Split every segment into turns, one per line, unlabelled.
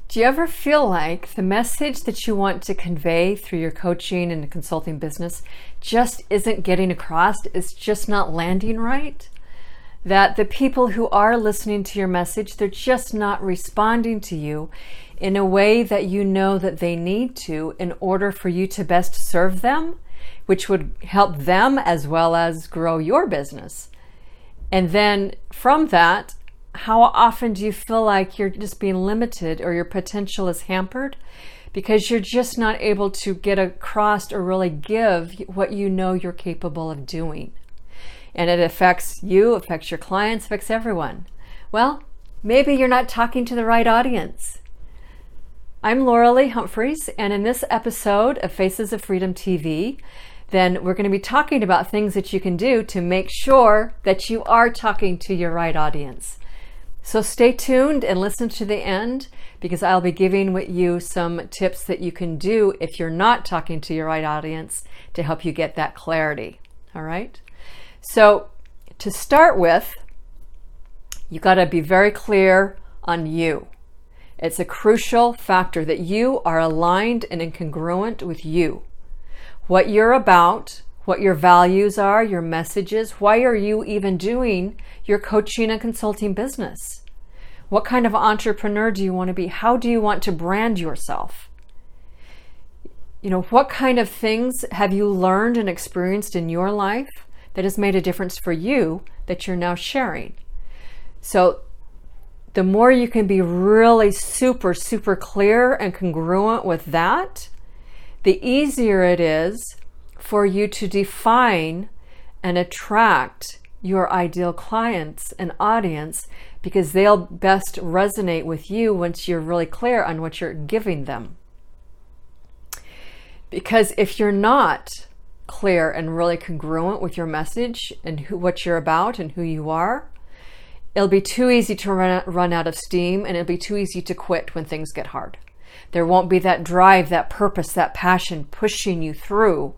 Do you ever feel like the message that you want to convey through your coaching and consulting business just isn't getting across? It's just not landing right? That the people who are listening to your message, they're just not responding to you in a way that you know that they need to in order for you to best serve them, which would help them as well as grow your business. And then from that, how often do you feel like you're just being limited or your potential is hampered because you're just not able to get across or really give what you know you're capable of doing? And it affects you, affects your clients, affects everyone. Well, maybe you're not talking to the right audience. I'm Laura Lee Humphreys, and in this episode of Faces of Freedom TV, then we're going to be talking about things that you can do to make sure that you are talking to your right audience. So stay tuned and listen to the end, because I'll be giving you some tips that you can do if you're not talking to your right audience to help you get that clarity. All right? So to start with, you got to be very clear on you. It's a crucial factor that you are aligned and incongruent with you. What you're about, what your values are, your messages, why are you even doing your coaching and consulting business? What kind of entrepreneur do you want to be? How do you want to brand yourself? What kind of things have you learned and experienced in your life that has made a difference for you that you're now sharing? So the more you can be really super, super clear and congruent with that, the easier it is for you to define and attract your ideal clients and audience, because they'll best resonate with you once you're really clear on what you're giving them. Because if you're not clear and really congruent with your message and what you're about and who you are, it'll be too easy to run out of steam, and it'll be too easy to quit when things get hard. There won't be that drive, that purpose, that passion pushing you through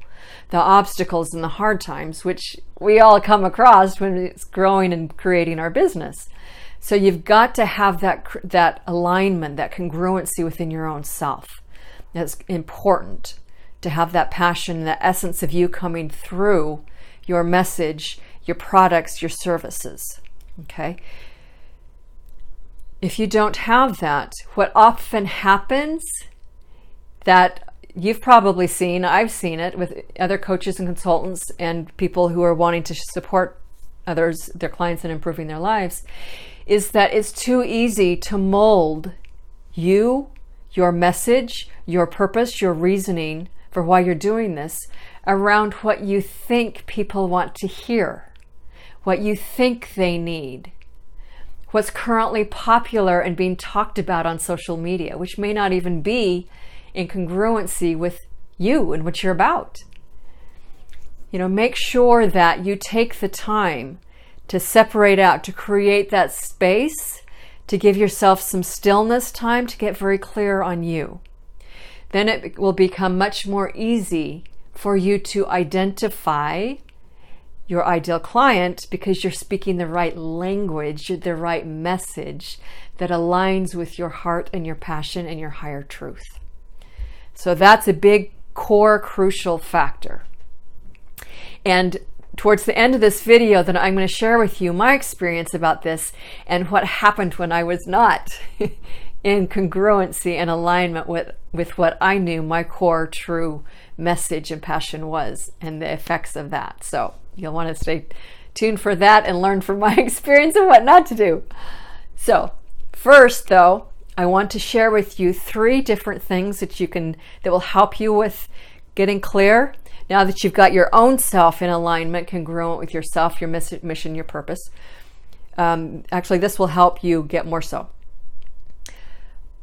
the obstacles and the hard times, which we all come across when it's growing and creating our business. So you've got to have that alignment, that congruency within your own self. That's important, to have that passion, the essence of you coming through your message, your products, your services. Okay? If you don't have that, what often happens, that you've probably seen, I've seen it with other coaches and consultants and people who are wanting to support others, their clients, in improving their lives, is that it's too easy to mold you, your message, your purpose, your reasoning for why you're doing this around what you think people want to hear, what you think they need, what's currently popular and being talked about on social media, which may not even be in congruency with you and what you're about. Make sure that you take the time to separate out, to create that space, to give yourself some stillness time to get very clear on you. Then it will become much more easy for you to identify your ideal client, because you're speaking the right language, the right message that aligns with your heart and your passion and your higher truth. So that's a big core crucial factor. And towards the end of this video, then I'm going to share with you my experience about this and what happened when I was not in congruency and alignment with what I knew my core true message and passion was, and the effects of that. So you'll want to stay tuned for that and learn from my experience and what not to do. So first, though, I want to share with you 3 different things that will help you with getting clear. Now that you've got your own self in alignment, congruent with yourself, your mission, your purpose. Actually, this will help you get more so.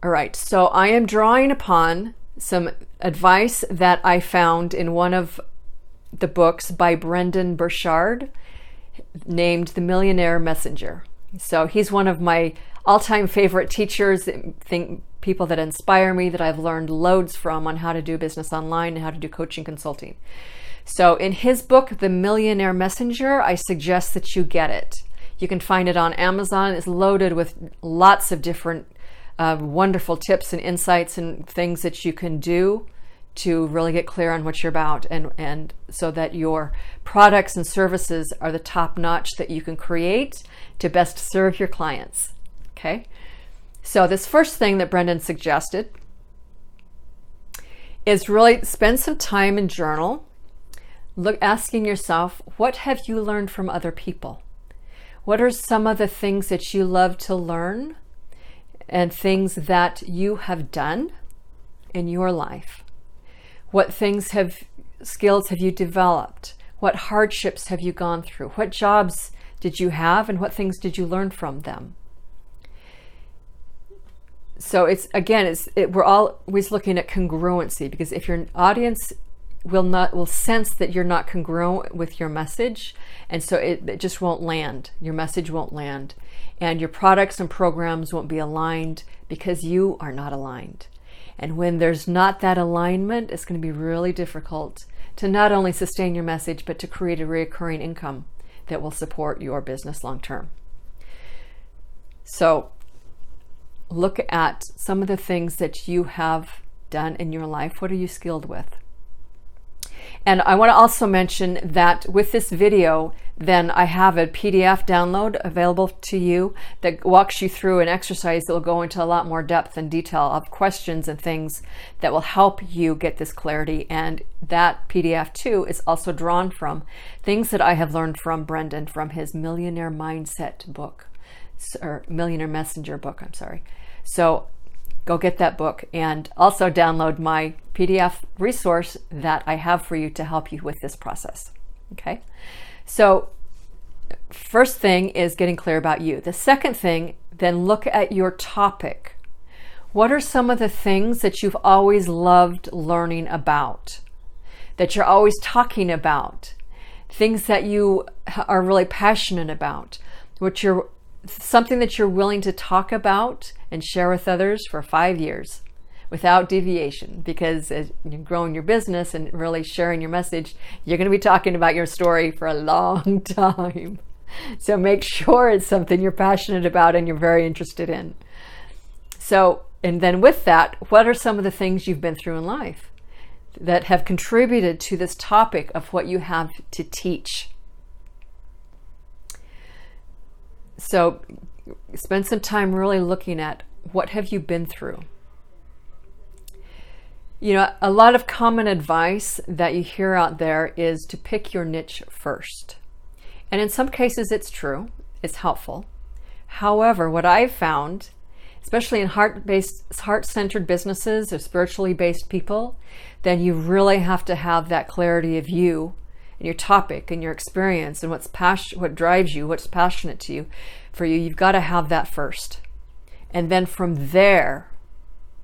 All right, so I am drawing upon some advice that I found in one of the books by Brendon Burchard, named The Millionaire Messenger. So he's one of my all-time favorite teachers, people that inspire me, that I've learned loads from on how to do business online and how to do coaching consulting. So in his book, The Millionaire Messenger, I suggest that you get it. You can find it on Amazon. It's loaded with lots of different wonderful tips and insights and things that you can do to really get clear on what you're about, and so that your products and services are the top notch that you can create to best serve your clients. Okay, so this first thing that Brendan suggested is really spend some time and journal, asking yourself, what have you learned from other people? What are some of the things that you love to learn and things that you have done in your life? What skills have you developed? What hardships have you gone through? What jobs did you have, and what things did you learn from them? So we're always looking at congruency, because if your audience will sense that you're not congruent with your message, and so it just won't land. Your message won't land, and your products and programs won't be aligned because you are not aligned. And when there's not that alignment, it's going to be really difficult to not only sustain your message, but to create a recurring income that will support your business long term. So look at some of the things that you have done in your life. What are you skilled with? And I want to also mention that with this video, then I have a PDF download available to you that walks you through an exercise that will go into a lot more depth and detail of questions and things that will help you get this clarity. And that PDF too is also drawn from things that I have learned from Brendan from his Millionaire Mindset book, or Millionaire Messenger book, I'm sorry. So go get that book, and also download my PDF resource that I have for you to help you with this process. Okay, so first thing is getting clear about you. The second thing, then look at your topic. What are some of the things that you've always loved learning about, that you're always talking about, things that you are really passionate about, something that you're willing to talk about and share with others for 5 years without deviation, because as you're growing your business and really sharing your message, you're going to be talking about your story for a long time. So make sure it's something you're passionate about and you're very interested in. So, and then with that, what are some of the things you've been through in life that have contributed to this topic of what you have to teach? So spend some time really looking at what have you been through. You know, a lot of common advice that you hear out there is to pick your niche first. And in some cases it's true, it's helpful. However, what I've found, especially in heart-centered businesses or spiritually based people, then you really have to have that clarity of you and your topic and your experience and what drives you, what's passionate to you. For you, you've got to have that first. And then from there,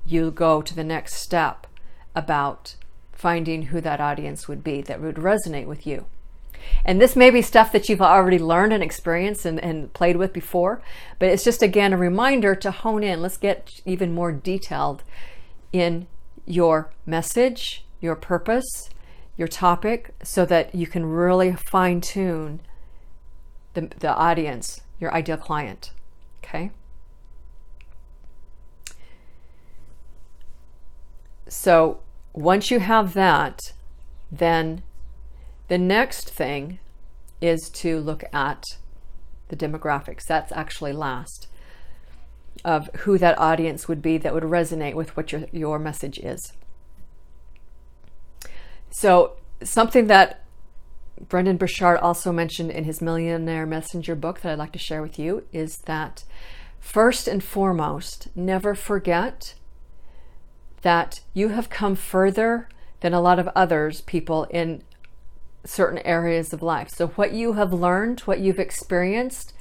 you go to the next step about finding who that audience would be that would resonate with you. And this may be stuff that you've already learned and experienced and played with before, but it's just, again, a reminder to hone in. Let's get even more detailed in your message, your purpose, your topic, so that you can really fine-tune the audience, your ideal client. Okay? So once you have that, then the next thing is to look at the demographics. That's actually last, of who that audience would be that would resonate with what your message is. So something that Brendan Burchard also mentioned in his Millionaire Messenger book that I'd like to share with you is that first and foremost, never forget that you have come further than a lot of people in certain areas of life. So what you have learned, what you've experienced,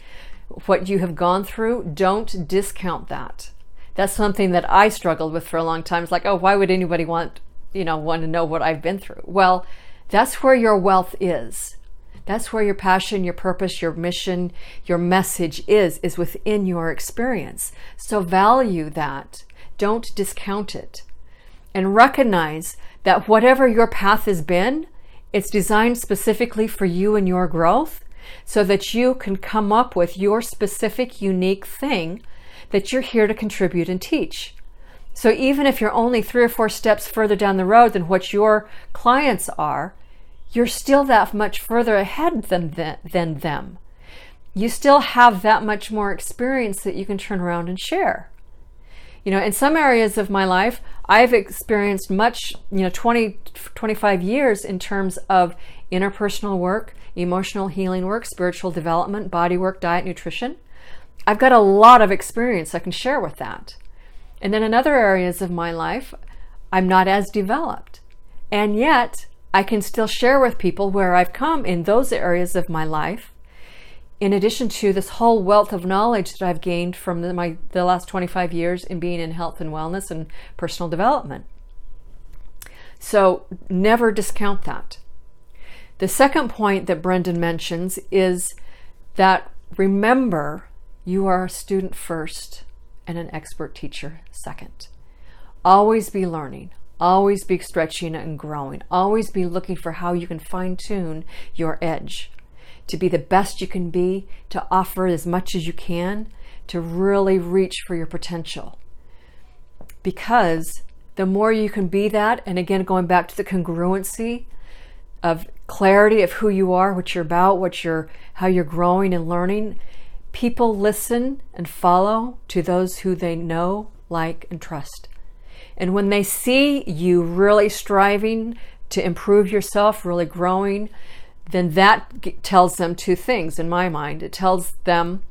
what you have gone through, don't discount that. That's something that I struggled with for a long time. It's like, oh, why would anybody want to know what I've been through? Well, that's where your wealth is. That's where your passion, your purpose, your mission, your message is within your experience. So value that. Don't discount it. And recognize that whatever your path has been, it's designed specifically for you and your growth. so that you can come up with your specific, unique thing that you're here to contribute and teach. So even if you're only 3 or 4 steps further down the road than what your clients are, you're still that much further ahead than them. You still have that much more experience that you can turn around and share. In some areas of my life, I've experienced much, 20, 25 years in terms of interpersonal work, emotional healing work, spiritual development, body work, diet, nutrition. I've got a lot of experience I can share with that. And then in other areas of my life, I'm not as developed. And yet, I can still share with people where I've come in those areas of my life, in addition to this whole wealth of knowledge that I've gained from the last 25 years in being in health and wellness and personal development. So never discount that. The second point that Brendan mentions is that remember, you are a student first and an expert teacher second. Always be learning. Always be stretching and growing. Always be looking for how you can fine-tune your edge to be the best you can be, to offer as much as you can, to really reach for your potential. Because the more you can be that, and again, going back to the congruency of clarity of who you are, what you're about, how you're growing and learning, people listen and follow to those who they know, like, and trust. And when they see you really striving to improve yourself, really growing, then that tells them 2 things in my mind. It tells them,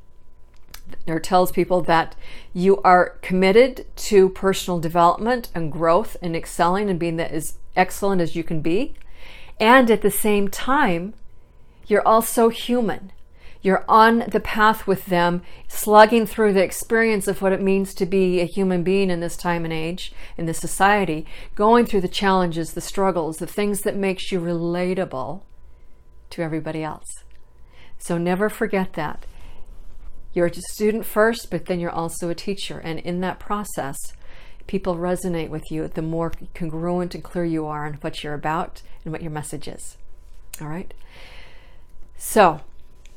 or tells people, that you are committed to personal development and growth and excelling and being as excellent as you can be. And at the same time, you're also human. You're on the path with them, slugging through the experience of what it means to be a human being in this time and age, in this society, going through the challenges, the struggles, the things that makes you relatable to everybody else. So never forget that. You're a student first, but then you're also a teacher. And in that process, people resonate with you the more congruent and clear you are on what you're about and what your message is. All right? So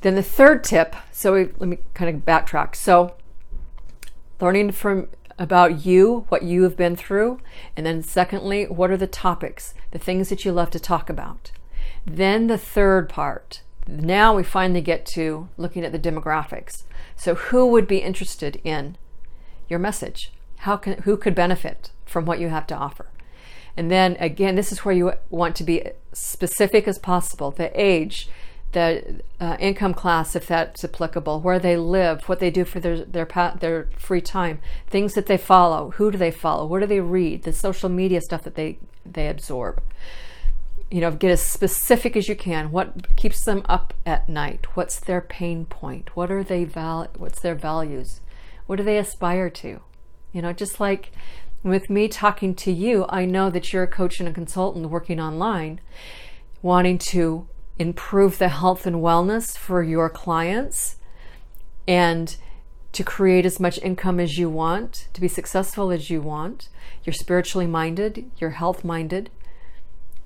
then the third tip, let me kind of backtrack. So learning about you, what you have been through. And then secondly, what are the topics, the things that you love to talk about? Then the third part, now we finally get to looking at the demographics. So who would be interested in your message? Who could benefit from what you have to offer? And then again, this is where you want to be specific as possible. The age, the income class, if that's applicable, where they live, what they do for their free time, things that they follow, who do they follow, what do they read, the social media stuff that they absorb. Get as specific as you can. What keeps them up at night? What's their pain point? What's their values? What do they aspire to? Just like with me talking to you, I know that you're a coach and a consultant working online, wanting to improve the health and wellness for your clients and to create as much income as you want, to be successful as you want. You're spiritually minded, you're health minded.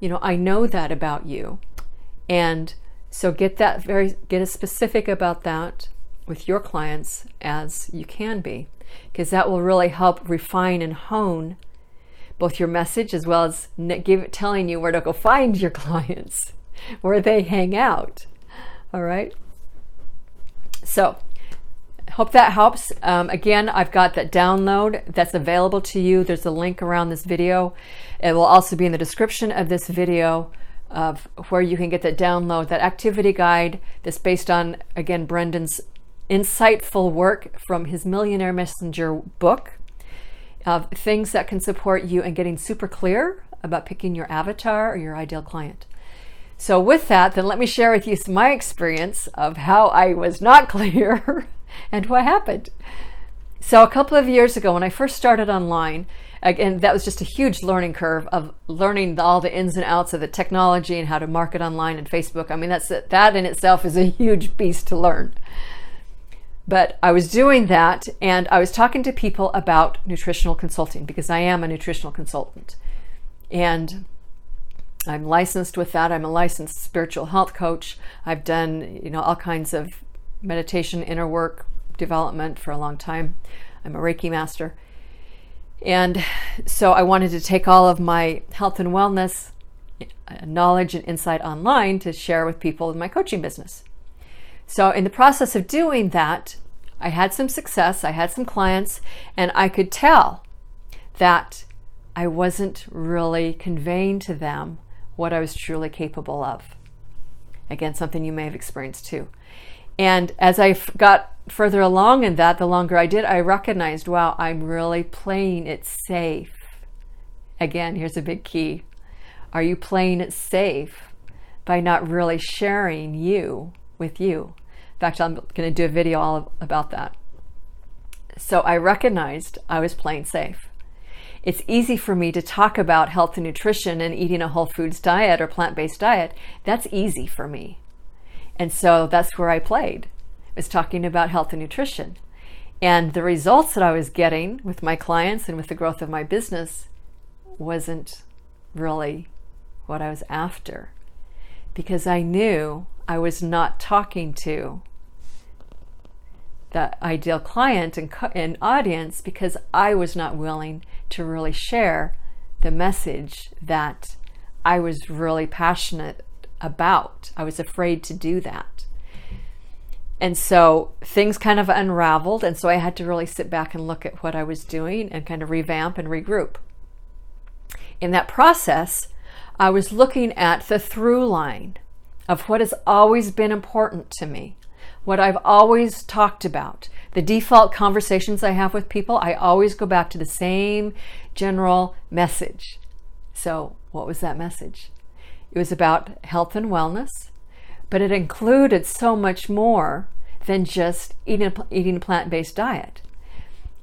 I know that about you. And so get as specific about that with your clients as you can be, because that will really help refine and hone both your message as well as telling you where to go find your clients, where they hang out. All right. So hope that helps. Again, I've got that download that's available to you. There's a link around this video. It will also be in the description of this video of where you can get that download, that activity guide that's based on, again, Brendan's insightful work from his Millionaire Messenger book of things that can support you in getting super clear about picking your avatar or your ideal client. So with that, then let me share with you my experience of how I was not clear and what happened. So a couple of years ago, when I first started online, again, that was just a huge learning curve of learning all the ins and outs of the technology and how to market online and Facebook. I mean, that in itself is a huge beast to learn. But I was doing that, and I was talking to people about nutritional consulting because I am a nutritional consultant. And I'm licensed with that. I'm a licensed spiritual health coach. I've done, all kinds of meditation, inner work development for a long time. I'm a Reiki master. And so I wanted to take all of my health and wellness knowledge and insight online to share with people in my coaching business. So in the process of doing that, I had some success, I had some clients, and I could tell that I wasn't really conveying to them what I was truly capable of. Again, something you may have experienced too. And as I got further along in that, the longer I did, I recognized, wow, I'm really playing it safe. Again, here's a big key. Are you playing it safe by not really sharing you with you? In fact, I'm going to do a video all about that. So I recognized I was playing safe. It's easy for me to talk about health and nutrition and eating a whole foods diet or plant-based diet. That's easy for me. And so that's where I played, was talking about health and nutrition. And the results that I was getting with my clients and with the growth of my business wasn't really what I was after, because I knew I was not talking to the ideal client and audience, because I was not willing to really share the message that I was really passionate about. I was afraid to do that. And so things kind of unraveled, and so I had to really sit back and look at what I was doing and kind of revamp and regroup. In that process, I was looking at the through line of what has always been important to me, what I've always talked about. The default conversations I have with people, I always go back to the same general message. So what was that message? It was about health and wellness, but it included so much more than just eating a plant-based diet.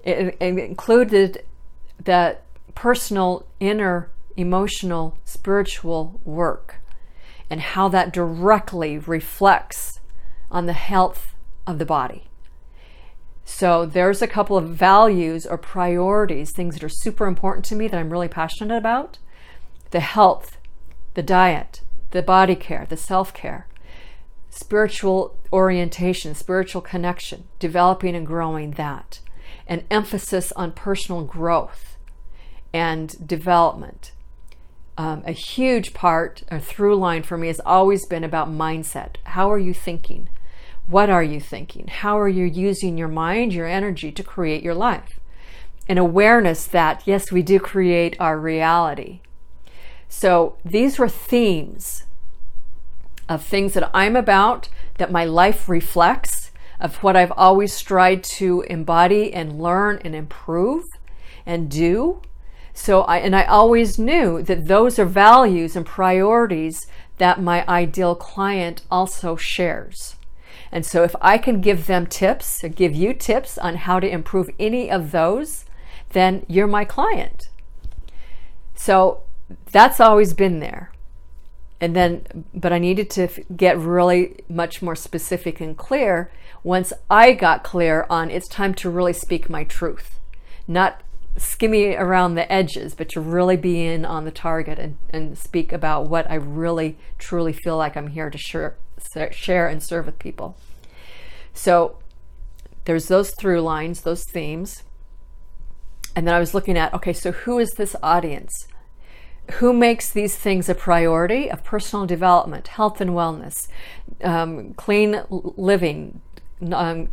It included that personal, inner, emotional, spiritual work, and how that directly reflects on the health of the body. So there's a couple of values or priorities, things that are super important to me that I'm really passionate about: the health, the diet, the body care, the self-care, spiritual orientation, spiritual connection, developing and growing that, an emphasis on personal growth and development. A huge part or through line for me has always been about mindset. How are you thinking? What are you thinking? How are you using your mind, your energy to create your life? An awareness that, yes, we do create our reality. So these were themes of things that I'm about, that my life reflects, of what I've always tried to embody and learn and improve and do. So I always knew that those are values and priorities that my ideal client also shares. And so if I can give them tips or give you tips on how to improve any of those, then you're my client. So that's always been there. But I needed to get really much more specific and clear once I got clear on it's time to really speak my truth, not skimmy around the edges, but to really be in on the target and speak about what I really truly feel like I'm here to share and serve with people. So there's those through lines, those themes. And then I was looking at, okay, so who is this audience? Who makes these things a priority of personal development, health and wellness, clean living,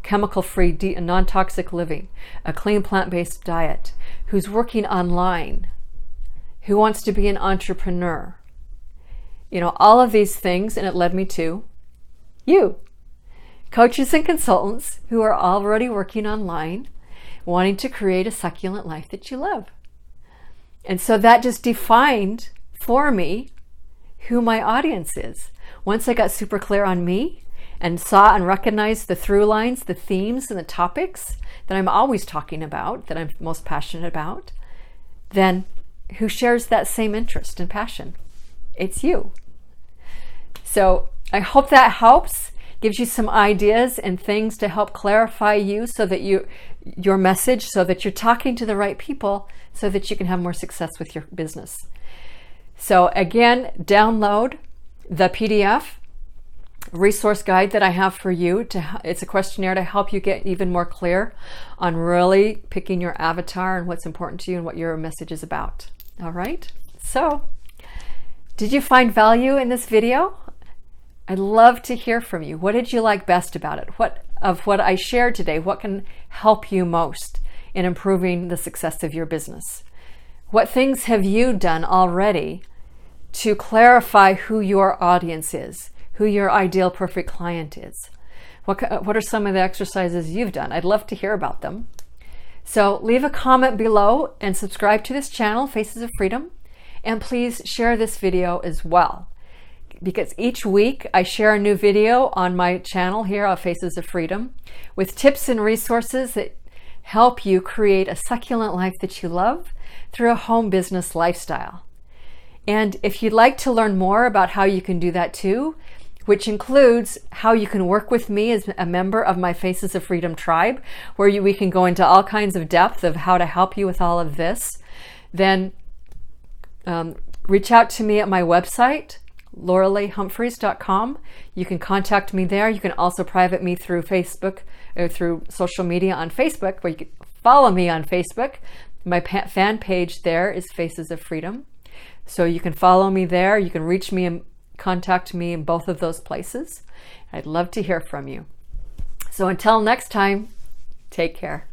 chemical-free, non-toxic living, a clean plant-based diet, who's working online, who wants to be an entrepreneur? All of these things, and it led me to you. Coaches and consultants who are already working online, wanting to create a succulent life that you love. And so that just defined for me who my audience is. Once I got super clear on me and saw and recognized the through lines, the themes and the topics that I'm always talking about, that I'm most passionate about, then who shares that same interest and passion? It's you. So I hope that helps, gives you some ideas and things to help clarify you so that your message, so that you're talking to the right people, so that you can have more success with your business. So again, download the PDF resource guide that I have for you. It's a questionnaire to help you get even more clear on really picking your avatar and what's important to you and what your message is about. All right. So did you find value in this video? I'd love to hear from you. What did you like best about it? What I shared today, what can help you most in improving the success of your business? What things have you done already to clarify who your audience is, who your ideal perfect client is? What are some of the exercises you've done? I'd love to hear about them. So leave a comment below and subscribe to this channel, Faces of Freedom. And please share this video as well, because each week I share a new video on my channel here on Faces of Freedom with tips and resources that help you create a succulent life that you love through a home business lifestyle. And if you'd like to learn more about how you can do that too, which includes how you can work with me as a member of my Faces of Freedom tribe, where we can go into all kinds of depth of how to help you with all of this, then reach out to me at my website, lauraleehumphreys.com. You can contact me there. You can also private me through Facebook or through social media on Facebook, where you can follow me on Facebook. My fan page there is Faces of Freedom. So you can follow me there. You can reach me and contact me in both of those places. I'd love to hear from you. So until next time, take care.